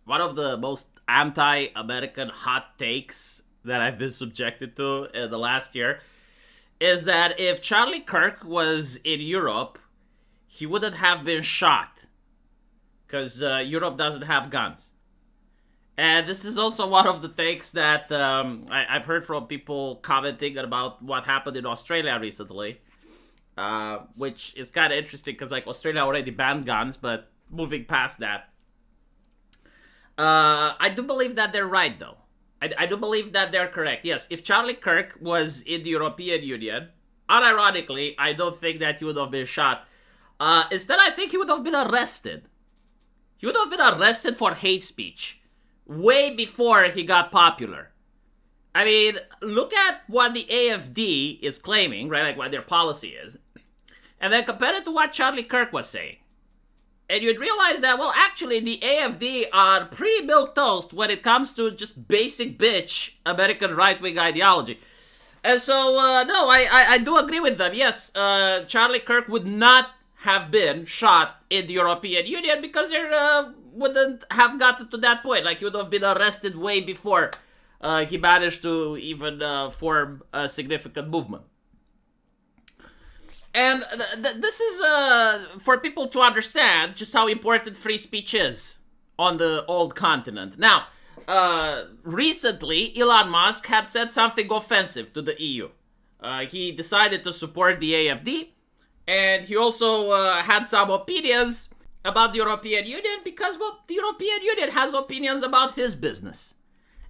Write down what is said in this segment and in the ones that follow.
one of the most anti-American hot takes that I've been subjected to in the last year is that if Charlie Kirk was in Europe, he wouldn't have been shot because Europe doesn't have guns. And this is also one of the takes that I've heard from people commenting about what happened in Australia recently, which is kind of interesting because like Australia already banned guns, but moving past that, I do believe that they're right though. I do believe that they're correct. Yes, if Charlie Kirk was in the European Union, unironically, I don't think that he would have been shot. Instead, I think he would have been arrested. He would have been arrested for hate speech way before he got popular. I mean, look at what the AFD is claiming, right? Like what their policy is. And then compare it to what Charlie Kirk was saying. And you'd realize that, well, actually, the AFD are pretty milquetoast when it comes to just basic bitch American right-wing ideology. And so, no, I do agree with them. Yes, Charlie Kirk would not have been shot in the European Union because there wouldn't have gotten to that point. Like, he would have been arrested way before he managed to even form a significant movement. And this is for people to understand just how important free speech is on the old continent. Now, recently, Elon Musk had said something offensive to the EU. He decided to support the AFD, and he also had some opinions about the European Union because, well, the European Union has opinions about his business.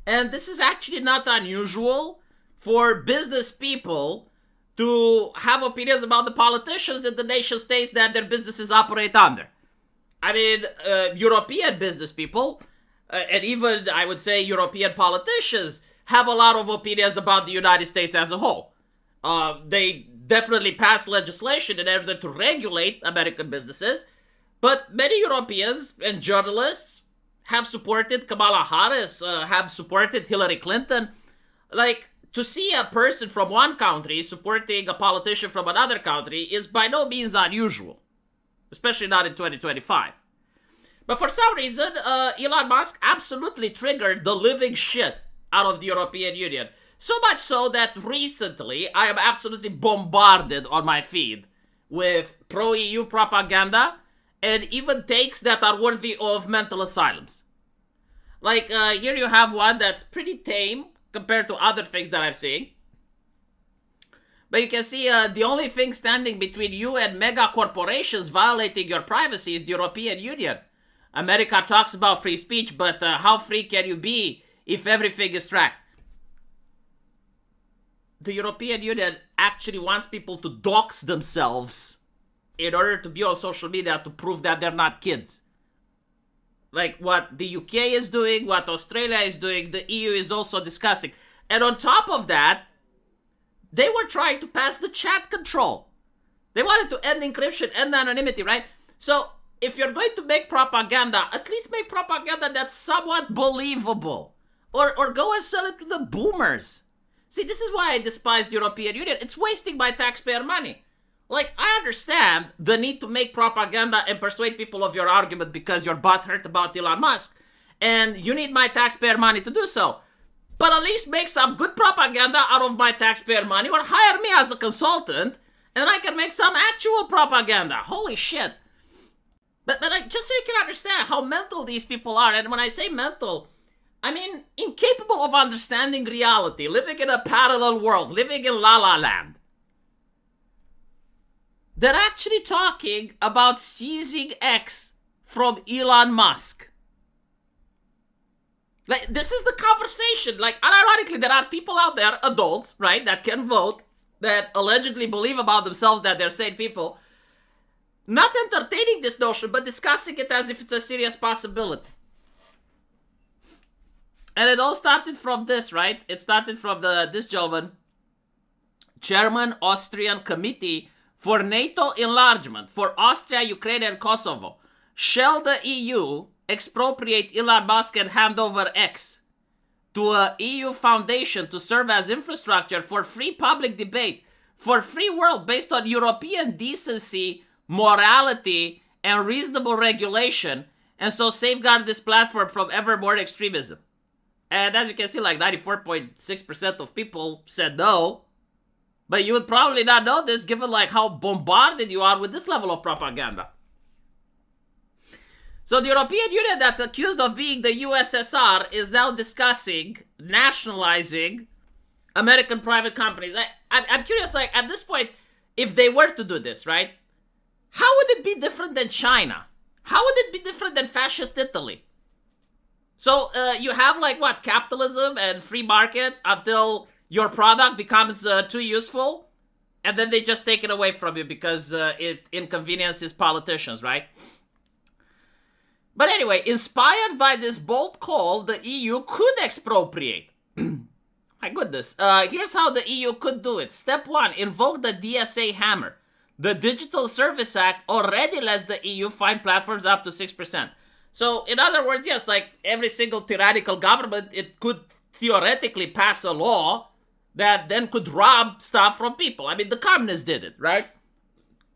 And this is actually not unusual for business people to have opinions about the politicians in the nation states that their businesses operate under. I mean, European business people, and even, I would say, European politicians, have a lot of opinions about the United States as a whole. They definitely pass legislation in order to regulate American businesses, but many Europeans and journalists have supported Kamala Harris, have supported Hillary Clinton. Like, to see a person from one country supporting a politician from another country is by no means unusual, especially not in 2025. But for some reason, Elon Musk absolutely triggered the living shit out of the European Union. So much so that recently I am absolutely bombarded on my feed with pro-EU propaganda and even takes that are worthy of mental asylums. Like, here you have one that's pretty tame compared to other things that I've seen. But you can see the only thing standing between you and mega corporations violating your privacy is the European Union. America talks about free speech, but how free can you be if everything is tracked? The European Union actually wants people to dox themselves in order to be on social media to prove that they're not kids. Like what the UK is doing, what Australia is doing, the EU is also discussing. And on top of that, they were trying to pass the chat control. They wanted to end encryption, end anonymity, right? So if you're going to make propaganda, at least make propaganda that's somewhat believable. Or go and sell it to the boomers. See, this is why I despise the European Union. It's wasting my taxpayer money. Like, I understand the need to make propaganda and persuade people of your argument because you're butthurt about Elon Musk, and you need my taxpayer money to do so. But at least make some good propaganda out of my taxpayer money, or hire me as a consultant, and I can make some actual propaganda. Holy shit. But like, just so you can understand how mental these people are, and when I say mental, I mean incapable of understanding reality, living in a parallel world, living in La La Land. They're actually talking about seizing X from Elon Musk. Like, this is the conversation. Like, unironically, there are people out there, adults, right, that can vote, that allegedly believe about themselves that they're sane people, not entertaining this notion, but discussing it as if it's a serious possibility. And it all started from this, right? It started from this gentleman, Chairman, Austrian Committee for NATO Enlargement for Austria, Ukraine, and Kosovo. Shall the EU expropriate Elon Musk and hand over X to a EU foundation to serve as infrastructure for free public debate, for free world based on European decency, morality, and reasonable regulation, and so safeguard this platform from ever more extremism. And as you can see, like 94.6% of people said no. But you would probably not know this given like how bombarded you are with this level of propaganda. So the European Union that's accused of being the USSR is now discussing nationalizing American private companies. I'm curious, like at this point, if they were to do this, right? How would it be different than China? How would it be different than fascist Italy? So you have like what, capitalism and free market until your product becomes too useful, and then they just take it away from you because it inconveniences politicians, right? But anyway, inspired by this bold call, the EU could expropriate. My goodness. Here's how the EU could do it. Step 1, invoke the DSA hammer. The Digital Service Act already lets the EU fine platforms up to 6%. So, in other words, yes, like every single tyrannical government, it could theoretically pass a law that then could rob stuff from people. I mean, the communists did it, right?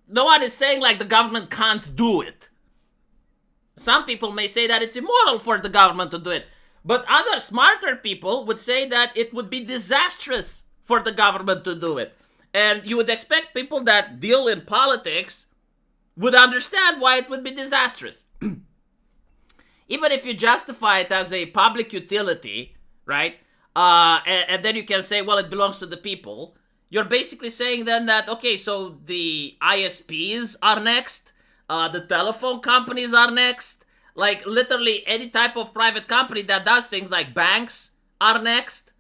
No one is saying like the government can't do it. Some people may say that it's immoral for the government to do it. But other smarter people would say that it would be disastrous for the government to do it. And you would expect people that deal in politics would understand why it would be disastrous. Even if you justify it as a public utility, right? And then you can say, well, it belongs to the people. You're basically saying then that, okay, so the ISPs are next. The telephone companies are next. Like literally any type of private company that does things like banks are next.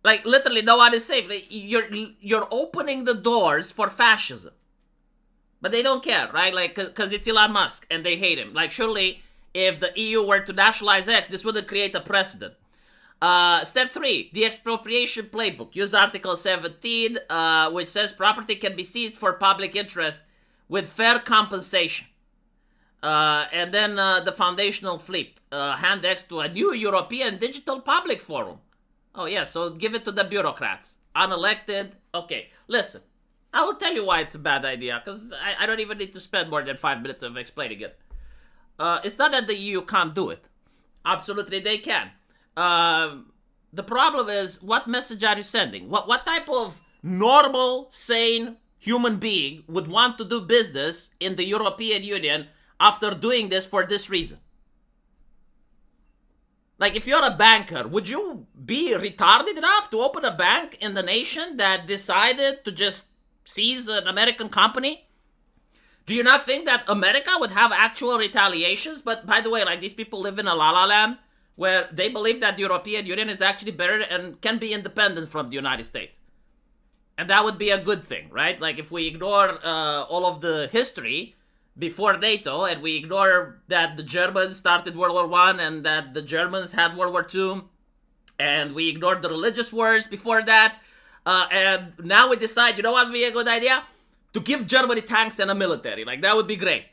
Like literally no one is safe. You're opening the doors for fascism. But they don't care, right? Like, because it's Elon Musk and they hate him. Like, surely if the EU were to nationalize X, this wouldn't create a precedent. Step 3, the expropriation playbook. Use Article 17, which says property can be seized for public interest with fair compensation. And then the foundational flip. Hand X to a new European Digital Public Forum. Oh, yeah, so give it to the bureaucrats. Unelected. Okay, listen. I will tell you why it's a bad idea, because I don't even need to spend more than 5 minutes of explaining it. It's not that the EU can't do it. Absolutely, they can. The problem is, what message are you sending? What type of normal, sane human being would want to do business in the European Union after doing this for this reason? Like, if you're a banker, would you be retarded enough to open a bank in the nation that decided to just seize an American company? Do you not think that America would have actual retaliations? But by the way, like, these people live in a la-la land where they believe that the European Union is actually better and can be independent from the United States. And that would be a good thing, right? Like, if we ignore all of the history before NATO, and we ignore that the Germans started World War I and that the Germans had World War II, and we ignored the religious wars before that, and now we decide, you know what would be a good idea? To give Germany tanks and a military. Like, that would be great.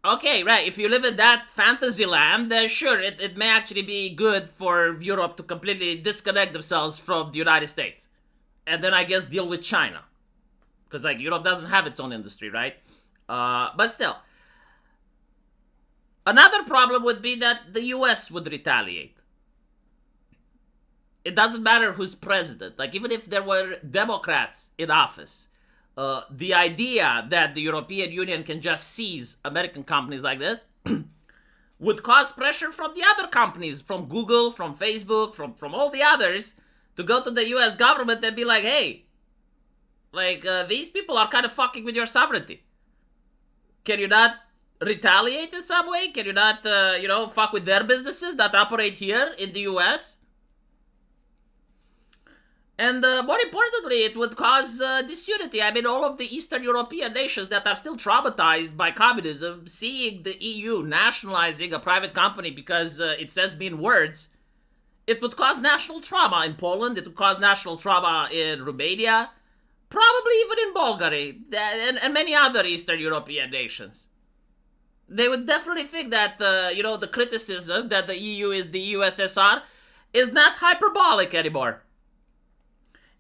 Okay, right, if you live in that fantasy land, then sure, it may actually be good for Europe to completely disconnect themselves from the United States. And then I guess deal with China. Because, like, Europe doesn't have its own industry, right? But still. Another problem would be that the US would retaliate. It doesn't matter who's president. Like, even if there were Democrats in office, the idea that the European Union can just seize American companies like this would cause pressure from the other companies, from Google, from Facebook, from all the others, to go to the US government and be like, hey, like, these people are kind of fucking with your sovereignty. Can you not retaliate in some way? Can you not, fuck with their businesses that operate here in the US? And more importantly, it would cause disunity. I mean, all of the Eastern European nations that are still traumatized by communism, seeing the EU nationalizing a private company because it says mean words, it would cause national trauma in Poland, it would cause national trauma in Romania, probably even in Bulgaria, and many other Eastern European nations. They would definitely think that, the criticism that the EU is the USSR is not hyperbolic anymore.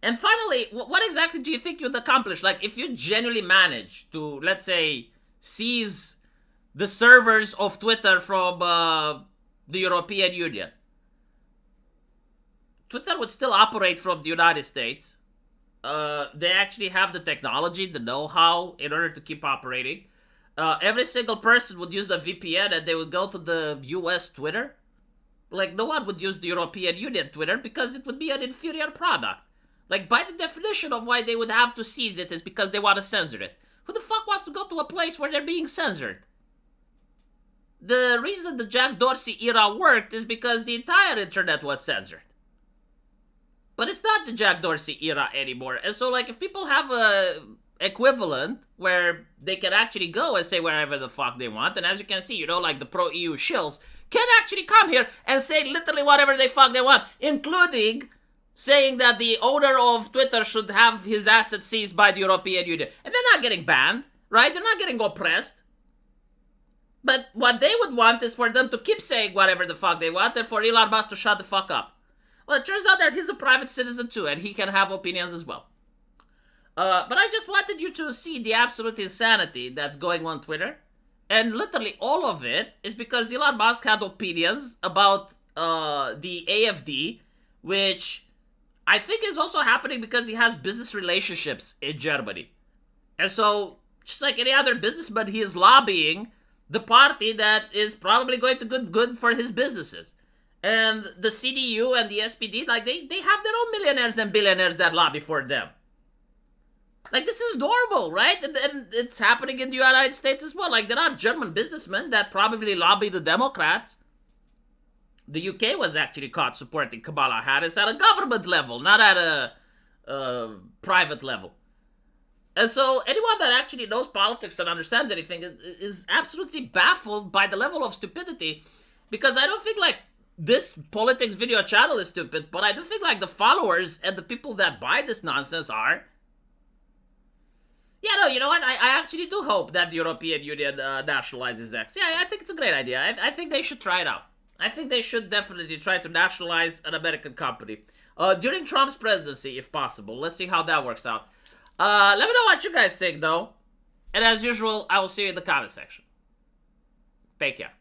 And finally, what exactly do you think you'd accomplish? Like, if you genuinely manage to, let's say, seize the servers of Twitter from the European Union. Twitter would still operate from the United States. They actually have the technology, the know-how in order to keep operating. Every single person would use a VPN and they would go to the US Twitter. Like, no one would use the European Union Twitter because it would be an inferior product. Like, by the definition of why they would have to seize it is because they want to censor it. Who the fuck wants to go to a place where they're being censored? The reason the Jack Dorsey era worked is because the entire internet was censored. But it's not the Jack Dorsey era anymore. And so, like, if people have a equivalent where they can actually go and say wherever the fuck they want, and as you can see, you know, like the pro-EU shills can actually come here and say literally whatever they fuck they want, including saying that the owner of Twitter should have his assets seized by the European Union. And they're not getting banned, right? They're not getting oppressed. But what they would want is for them to keep saying whatever the fuck they want and for Elon Musk to shut the fuck up. Well, it turns out that he's a private citizen too, and he can have opinions as well. But I just wanted you to see the absolute insanity that's going on Twitter. And literally all of it is because Elon Musk had opinions about the AFD, which I think is also happening because he has business relationships in Germany. And so, just like any other businessman, he is lobbying the party that is probably going to do good for his businesses. And the CDU and the SPD, like, they have their own millionaires and billionaires that lobby for them. Like, this is normal, right? And it's happening in the United States as well. Like, there are German businessmen that probably lobby the Democrats. The UK was actually caught supporting Kamala Harris at a government level, not at a private level. And so anyone that actually knows politics and understands anything is absolutely baffled by the level of stupidity. Because I don't think, like, this politics video channel is stupid, but I do think, like, the followers and the people that buy this nonsense are. Yeah, no, you know what? I actually do hope that the European Union nationalizes X. Yeah, I think it's a great idea. I think they should try it out. I think they should definitely try to nationalize an American company. During Trump's presidency, if possible. Let's see how that works out. Let me know what you guys think, though. And as usual, I will see you in the comment section. Take care.